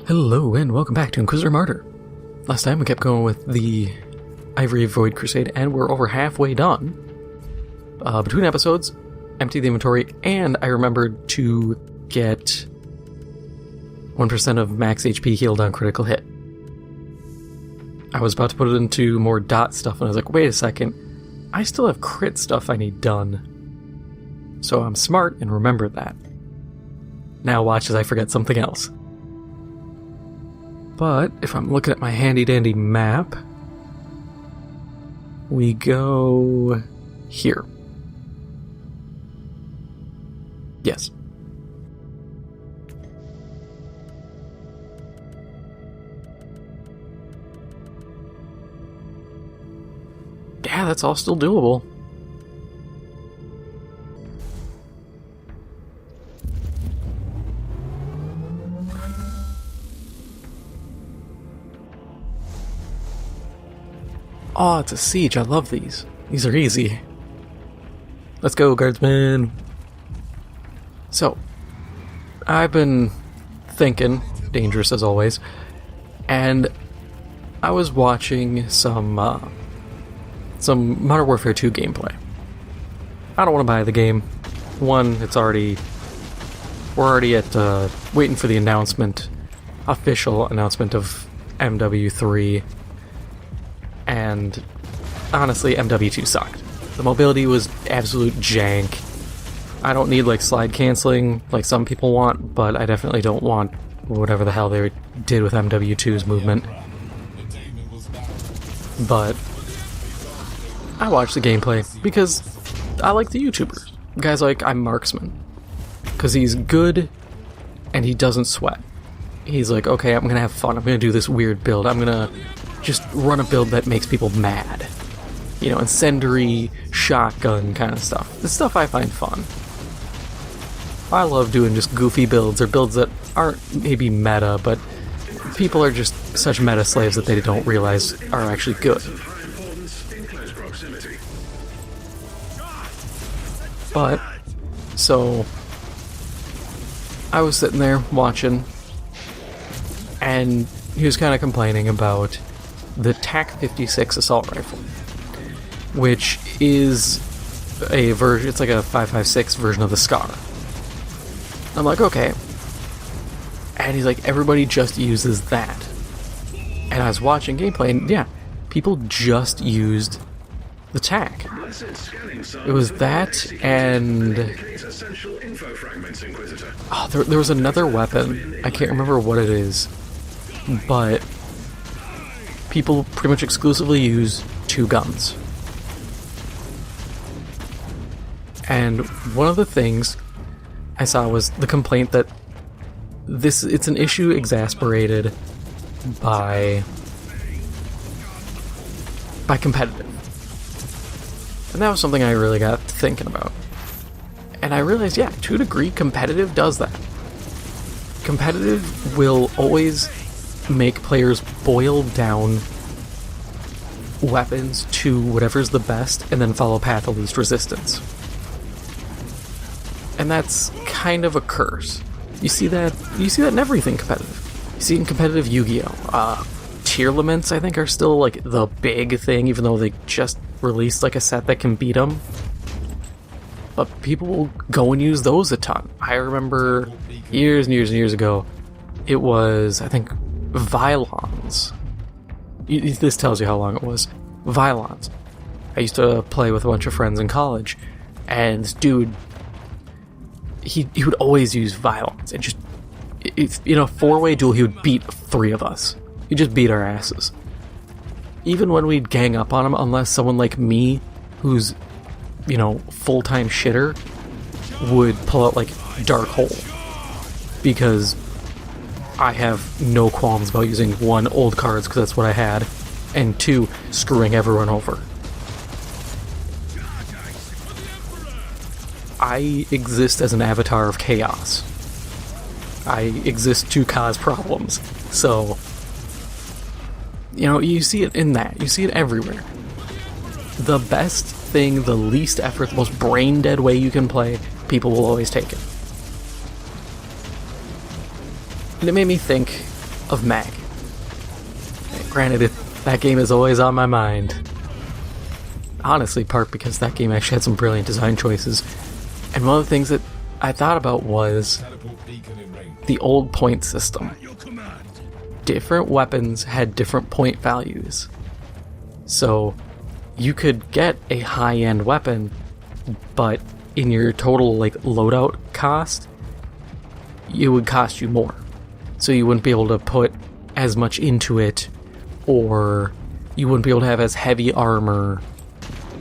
Hello and welcome back to Inquisitor Martyr. Last time we kept going with the Ivory Void Crusade and we're over halfway done. Between episodes, empty the inventory, and I remembered to get 1% of max HP healed on critical hit. I was about to put it into more dot stuff and I was like, wait a second, I still have crit stuff I need done. So I'm smart and remembered that. Now watch as I forget something else. But if I'm looking at my handy dandy map, we go here. Yes. Yeah, that's all still doable. Oh, it's a siege. I love these. These are easy. Let's go, guardsmen. So, I've been thinking, dangerous as always, and I was watching some Modern Warfare 2 gameplay. I don't want to buy the game. One, we're already at waiting for the official announcement of MW3. And honestly, MW2 sucked. The mobility was absolute jank. I don't need like slide canceling like some people want, but I definitely don't want whatever the hell they did with MW2's movement. But I watched the gameplay because I like the YouTubers. Guys like I'm Marksman. Because he's good and he doesn't sweat. He's like, okay, I'm gonna have fun. I'm gonna do this weird build. I'm gonna just run a build that makes people mad. You know, incendiary, shotgun kind of stuff. This stuff I find fun. I love doing just goofy builds, or builds that aren't maybe meta, but people are just such meta slaves that they don't realize are actually good. But, so, I was sitting there watching, and he was kind of complaining about the TAC-56 assault rifle, which is a version, it's like a 5.56 version of the SCAR. I'm like, okay. And he's like, everybody just uses that. And I was watching gameplay, and yeah, people just used the TAC. It was that, and oh, there was another weapon. I can't remember what it is, but people pretty much exclusively use two guns. And one of the things I saw was the complaint that it's an issue exasperated by competitive. And that was something I really got thinking about. And I realized, yeah, to a degree, competitive does that. Competitive will always make players boil down weapons to whatever's the best and then follow path of least resistance. And that's kind of a curse. You see that in everything competitive. You see it in competitive Yu-Gi-Oh! Tier laments, I think, are still like the big thing, even though they just released like a set that can beat them. But people will go and use those a ton. I remember years and years and years ago, it was, I think, Vylons. This tells you how long it was. Vylons. I used to play with a bunch of friends in college, and this dude, he would always use Vylons, and just, in a four-way duel, he would beat three of us. He'd just beat our asses. Even when we'd gang up on him, unless someone like me, who's, full-time shitter, would pull out, like, Dark Hole. Because I have no qualms about using one, old cards, because that's what I had, and two, screwing everyone over. I exist as an avatar of chaos. I exist to cause problems. So, you see it in that. You see it everywhere. The best thing, the least effort, the most brain-dead way you can play, people will always take it. And it made me think, of mag. Granted, that game is always on my mind. Honestly, part because that game actually had some brilliant design choices. And one of the things that I thought about was the old point system. Different weapons had different point values. So you could get a high-end weapon, but in your total loadout cost, it would cost you more. So you wouldn't be able to put as much into it, or you wouldn't be able to have as heavy armor,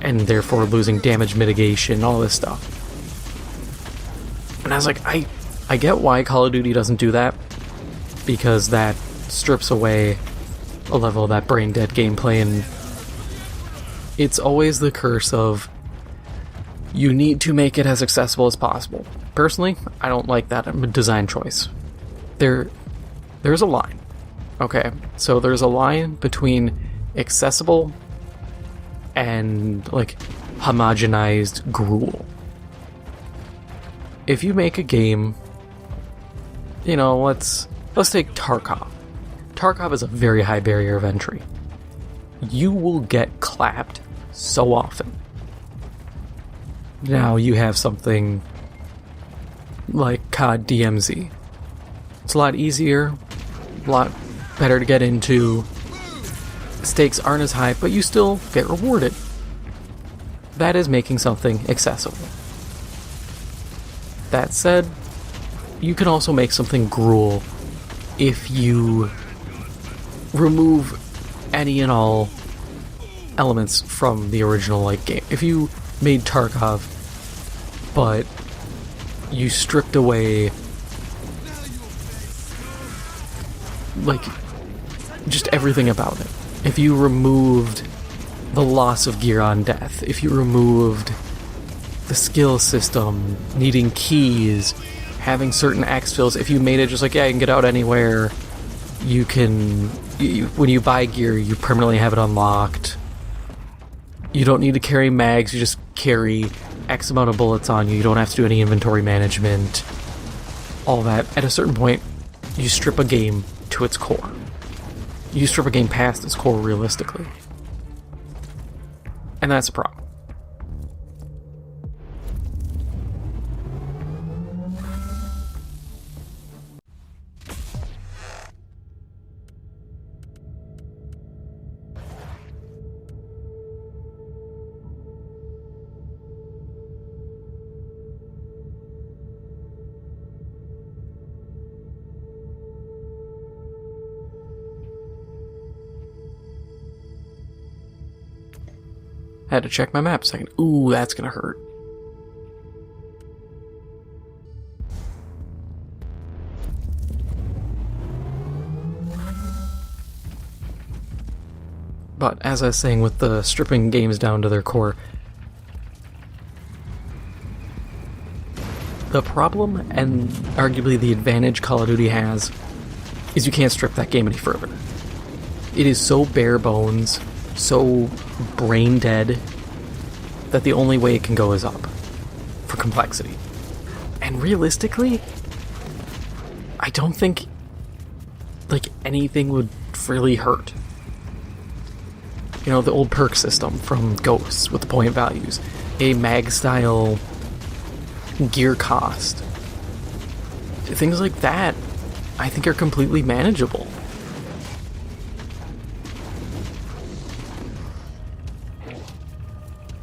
and therefore losing damage mitigation, all this stuff. And I was like, I get why Call of Duty doesn't do that, because that strips away a level of that brain-dead gameplay, and it's always the curse of you need to make it as accessible as possible. Personally, I don't like that design choice. There's a line. Okay, so there's a line between accessible and homogenized gruel. If you make a game, let's take Tarkov. Tarkov is a very high barrier of entry. You will get clapped so often. Now you have something like COD DMZ. It's a lot easier, a lot better to get into. Stakes aren't as high, but you still get rewarded. That is making something accessible. That said, you can also make something gruel if you remove any and all elements from the original game. If you made Tarkov, but you stripped away just everything about it. If you removed the loss of gear on death, if you removed the skill system, needing keys, having certain exfils, if you made it just you can get out anywhere, you can, when you buy gear, you permanently have it unlocked. You don't need to carry mags, you just carry X amount of bullets on you, you don't have to do any inventory management, all that. At a certain point, you strip a game to its core. You strip a game past its core realistically. And that's a problem. I had to check my map a second. Ooh, that's gonna hurt. But as I was saying, with the stripping games down to their core, the problem, and arguably the advantage Call of Duty has, is you can't strip that game any further. It is so bare bones, so brain dead, that the only way it can go is up for complexity. And realistically, I don't think anything would really hurt. The old perk system from Ghosts with the point values, a mag style gear cost, things like that I think are completely manageable.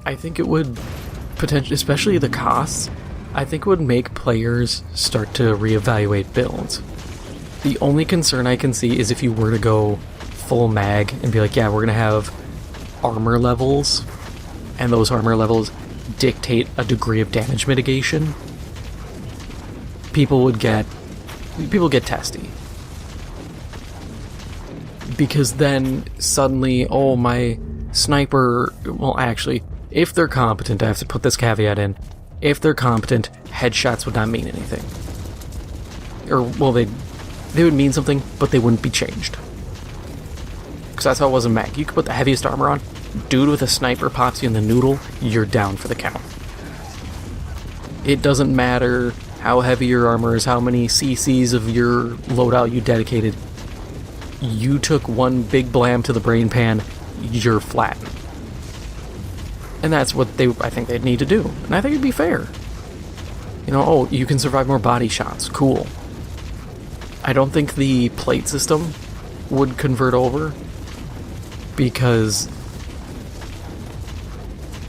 I think it would potentially, especially the costs, I think it would make players start to reevaluate builds. The only concern I can see is if you were to go full mag and be yeah, we're gonna have armor levels, and those armor levels dictate a degree of damage mitigation. People get testy. Because then suddenly, oh, my sniper, well actually, if they're competent, I have to put this caveat in, if they're competent, headshots would not mean anything. Or, well, they would mean something, but they wouldn't be changed. Because that's how it was in Mag. You could put the heaviest armor on, dude with a sniper pops you in the noodle, you're down for the count. It doesn't matter how heavy your armor is, how many CCs of your loadout you dedicated, you took one big blam to the brain pan, you're flattened. And that's what I think they'd need to do. And I think it'd be fair. You know, oh, you can survive more body shots. Cool. I don't think the plate system would convert over, because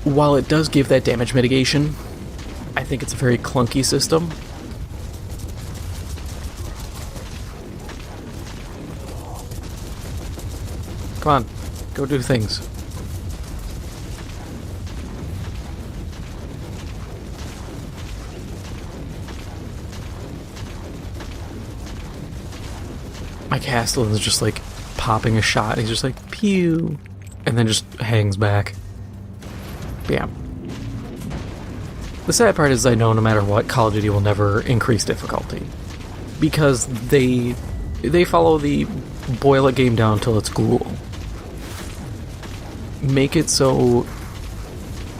while it does give that damage mitigation, I think it's a very clunky system. Come on, go do things. My Castellan's just like popping a shot. He's just like, pew, and then just hangs back. But yeah. The sad part is I know no matter what, Call of Duty will never increase difficulty. Because they follow the boil a game down till it's gruel. Make it so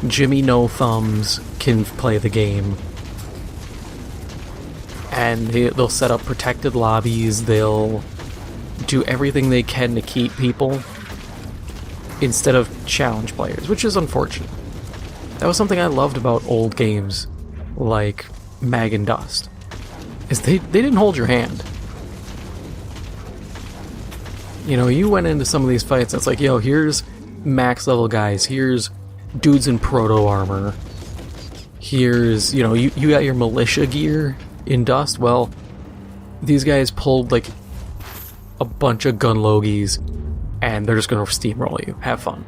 Jimmy No Thumbs can play the game. And they'll set up protected lobbies, they'll do everything they can to keep people instead of challenge players, which is unfortunate. That was something I loved about old games like Mag and Dust, is they didn't hold your hand. You know, you went into some of these fights and it's like, yo, here's max level guys, here's dudes in proto armor, here's, you know, you got your militia gear in Dust. Well, these guys pulled like a bunch of gun logies and they're just gonna steamroll you. Have fun.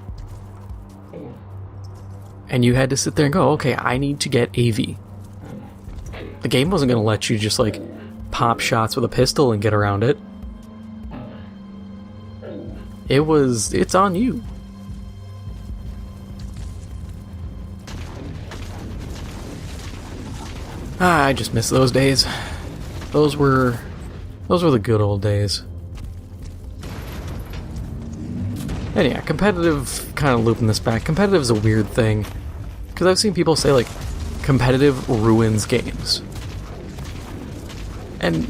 And you had to sit there and go, okay, I need to get AV. The game wasn't gonna let you just like pop shots with a pistol and get around it. It's on you. I just miss those days. Those were the good old days. And yeah, competitive, kind of looping this back, competitive is a weird thing. Because I've seen people say, like, competitive ruins games. And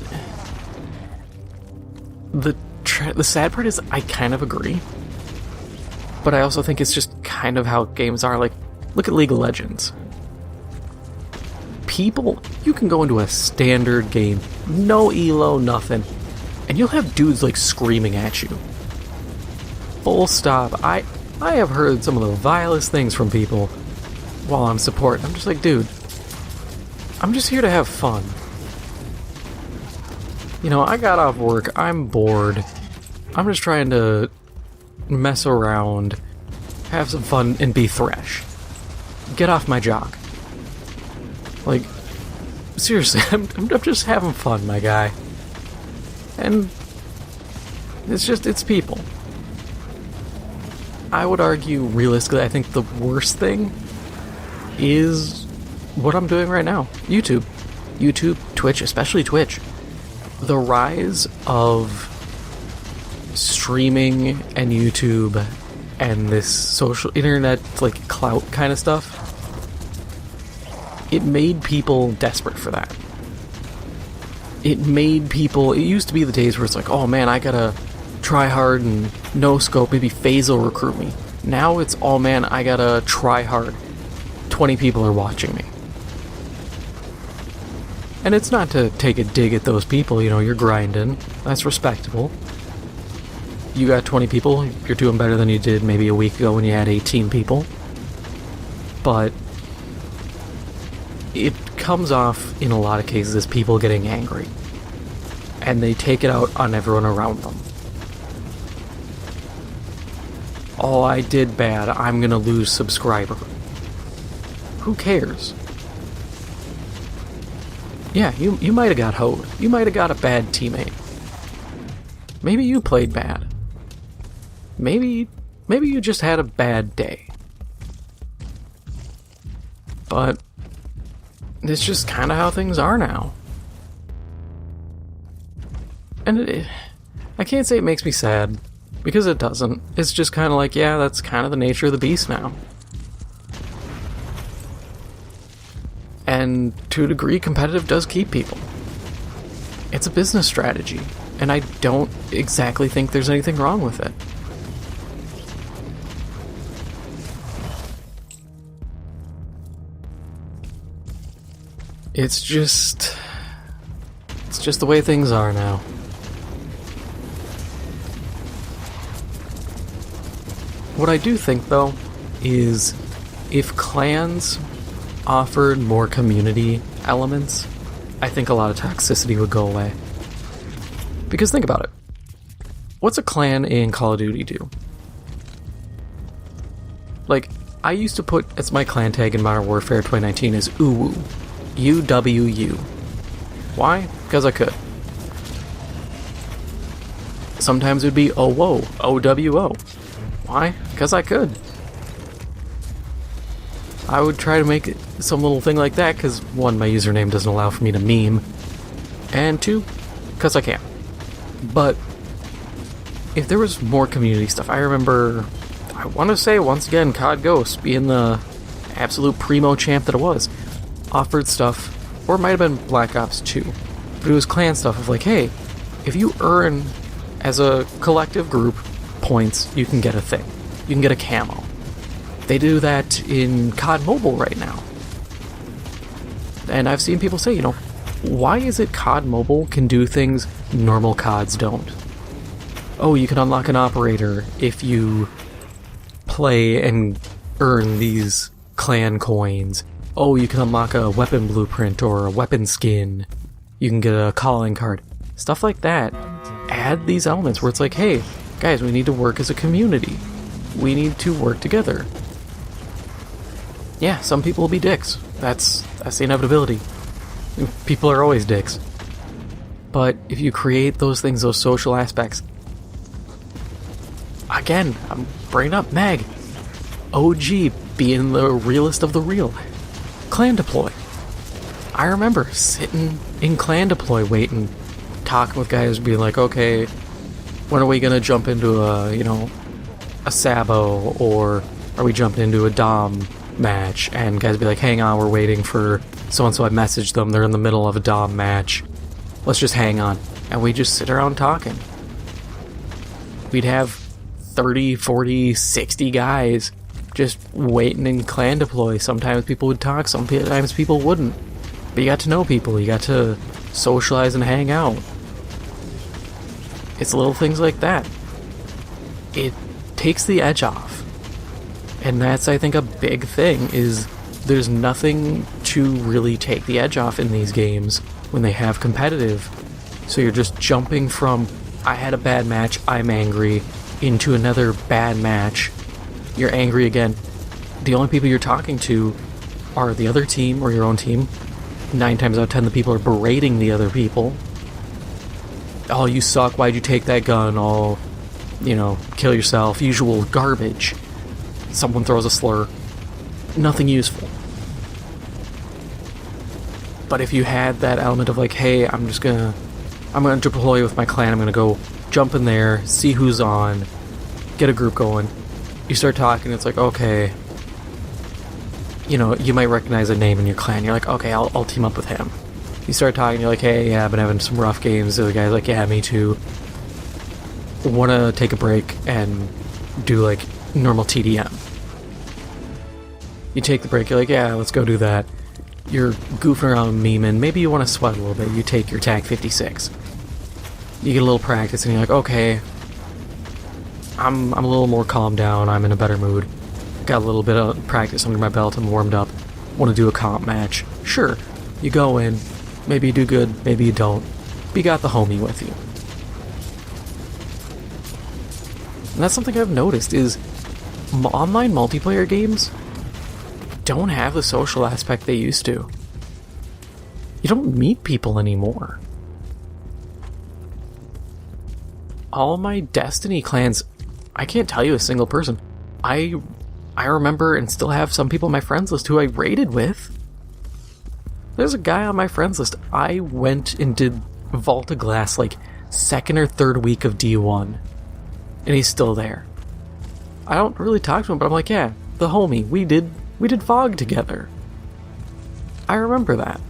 the sad part is I kind of agree. But I also think it's just kind of how games are. Like, look at League of Legends. People, you can go into a standard game, no elo, nothing, and you'll have dudes, like, screaming at you. Full stop. I have heard some of the vilest things from people while I'm supporting. I'm just like, dude, I'm just here to have fun. You know, I got off work, I'm bored, I'm just trying to mess around, have some fun, and be Thresh. Get off my jock. Like, seriously, I'm just having fun, my guy. And it's people. I would argue, realistically, I think the worst thing is what I'm doing right now. YouTube, Twitch, especially Twitch. The rise of streaming and YouTube and this social internet, like, clout kind of stuff, it made people desperate for that. It used to be the days where it's like, oh man, I gotta try hard and no scope, maybe FaZe will recruit me. Now it's, oh man, I gotta try hard. 20 people are watching me. And it's not to take a dig at those people, you know, you're grinding. That's respectable. You got 20 people, you're doing better than you did maybe a week ago when you had 18 people. But it comes off in a lot of cases as people getting angry. And they take it out on everyone around them. Oh, I did bad, I'm gonna lose subscriber. Who cares? Yeah, you might have got hoed. You might have got a bad teammate. Maybe you played bad. Maybe you just had a bad day. But it's just kind of how things are now. And I can't say it makes me sad, because it doesn't. It's just kind of like, yeah, that's kind of the nature of the beast now. And to a degree, competitive does keep people. It's a business strategy. And I don't exactly think there's anything wrong with it. It's just the way things are now. What I do think, though, is if clans offered more community elements, I think a lot of toxicity would go away. Because think about it. What's a clan in Call of Duty do? Like, I used to put as my clan tag in Modern Warfare 2019 as UWU. UWU. Why? Because I could. Sometimes it would be OWO. OWO. Why? Because I could. I would try to make some little thing like that because, one, my username doesn't allow for me to meme, and two, because I can. But if there was more community stuff, I remember, I want to say, once again, COD Ghost, being the absolute primo champ that it was, offered stuff, or it might have been Black Ops 2, but it was clan stuff of like, hey, if you earn, as a collective group, points, you can get a thing. You can get a camo. They do that in COD Mobile right now. And I've seen people say, why is it COD Mobile can do things normal CODs don't? Oh, you can unlock an operator if you play and earn these clan coins. Oh, you can unlock a weapon blueprint or a weapon skin. You can get a calling card. Stuff like that. Add these elements where it's like, hey, guys, we need to work as a community. We need to work together. Yeah, some people will be dicks. That's the inevitability. People are always dicks. But if you create those things, those social aspects, again, I'm bringing up Meg. OG being the realest of the real. Clan Deploy. I remember sitting in Clan Deploy waiting, talking with guys, being like, okay, when are we gonna jump into a Sabo, or are we jumping into a Dom match? And guys be like, hang on, we're waiting for so-and-so. I messaged them, they're in the middle of a Dom match. Let's just hang on. And we just sit around talking. We'd have 30, 40, 60 guys just waiting in Clan Deploy. Sometimes people would talk, sometimes people wouldn't. But you got to know people, you got to socialize and hang out. It's little things like that. It takes the edge off. And that's, I think, a big thing, is there's nothing to really take the edge off in these games when they have competitive. So you're just jumping from, I had a bad match, I'm angry, into another bad match. You're angry again. The only people you're talking to are the other team or your own team. 9 times out of 10, the people are berating the other people. Oh, you suck, why'd you take that gun? Oh, kill yourself. Usual garbage. Someone throws a slur. Nothing useful. But if you had that element of like, hey, I'm gonna deploy with my clan, I'm gonna go jump in there, see who's on, get a group going. You start talking, it's like, okay, you might recognize a name in your clan. You're like, okay, I'll team up with him. You start talking, you're like, hey, yeah, I've been having some rough games. The other guy's like, yeah, me too. Wanna take a break and do like normal TDM. You take the break, you're like, yeah, let's go do that. You're goofing around memeing, maybe you want to sweat a little bit, you take your tag 56. You get a little practice and you're like, okay, I'm a little more calmed down, I'm in a better mood. Got a little bit of practice under my belt, I'm warmed up, want to do a comp match. Sure, you go in, maybe you do good, maybe you don't, but you got the homie with you. And that's something I've noticed, is online multiplayer games don't have the social aspect they used to. You don't meet people anymore. All my Destiny clans, I can't tell you a single person. I remember and still have some people on my friends list who I raided with. There's a guy on my friends list. I went and did Vault of Glass like 2nd or 3rd week of D1. And he's still there. I don't really talk to him, but I'm like, yeah, the homie, we did Fog together. I remember that.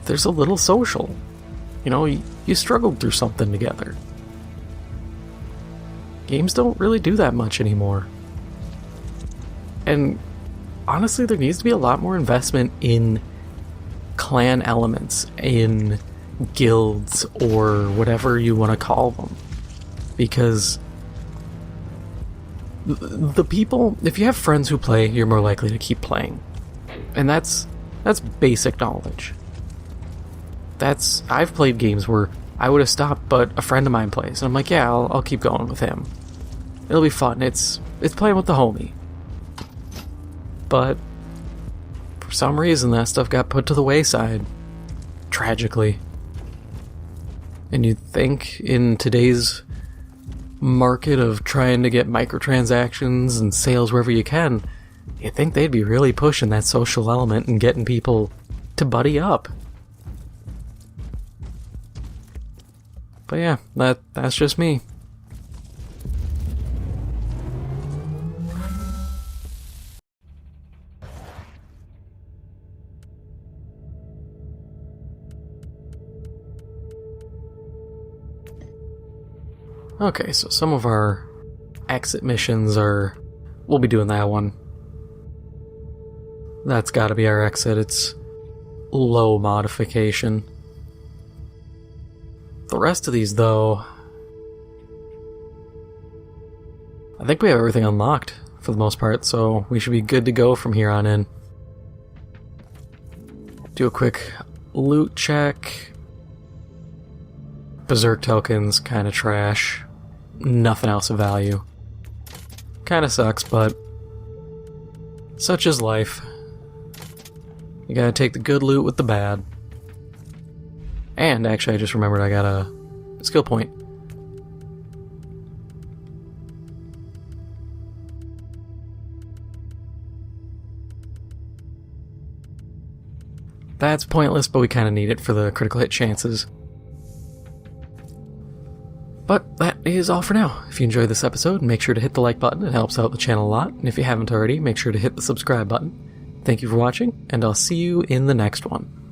There's a little social. You know, you struggled through something together. Games don't really do that much anymore. And honestly, there needs to be a lot more investment in clan elements, in guilds, or whatever you want to call them. Because the people, if you have friends who play, you're more likely to keep playing. And that's basic knowledge. I've played games where I would have stopped, but a friend of mine plays, and I'm like, yeah, I'll keep going with him. It'll be fun. It's playing with the homie. But for some reason, that stuff got put to the wayside. Tragically. And you'd think in today's market of trying to get microtransactions and sales wherever you can, you'd think they'd be really pushing that social element and getting people to buddy up. But yeah, that's just me. Okay, so some of our exit missions are... We'll be doing that one. That's gotta be our exit. It's low modification. The rest of these, though... I think we have everything unlocked, for the most part, so we should be good to go from here on in. Do a quick loot check. Berserk tokens, kinda trash. Nothing else of value. Kinda sucks, but such is life. You gotta take the good loot with the bad. And actually, I just remembered I got a skill point. That's pointless, but we kind of need it for the critical hit chances. But that is all for now. If you enjoyed this episode, make sure to hit the like button. It helps out the channel a lot. And if you haven't already, make sure to hit the subscribe button. Thank you for watching, and I'll see you in the next one.